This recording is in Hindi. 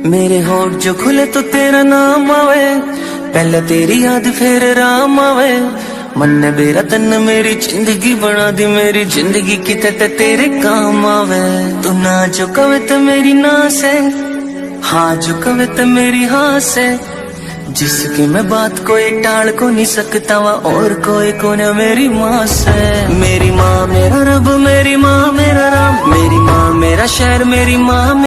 मेरे होठ जो खुले तो तेरा नाम आवे, पहले तेरी याद फिर राम आवे। मन ने मेरा तन मेरी जिंदगी बना दी, मेरी जिंदगी किते ते तेरे काम आवे। तू ना जो कवे तो मेरी ना से, हाँ जो कवे तो मेरी हाँ से। जिसकी मैं बात कोई टाल को नहीं सकता वा, और कोई को न मेरी माँ से। मेरी माँ मेरा रब, मेरी माँ मेरा राम, मेरी माँ मेरा शहर, मेरी माँ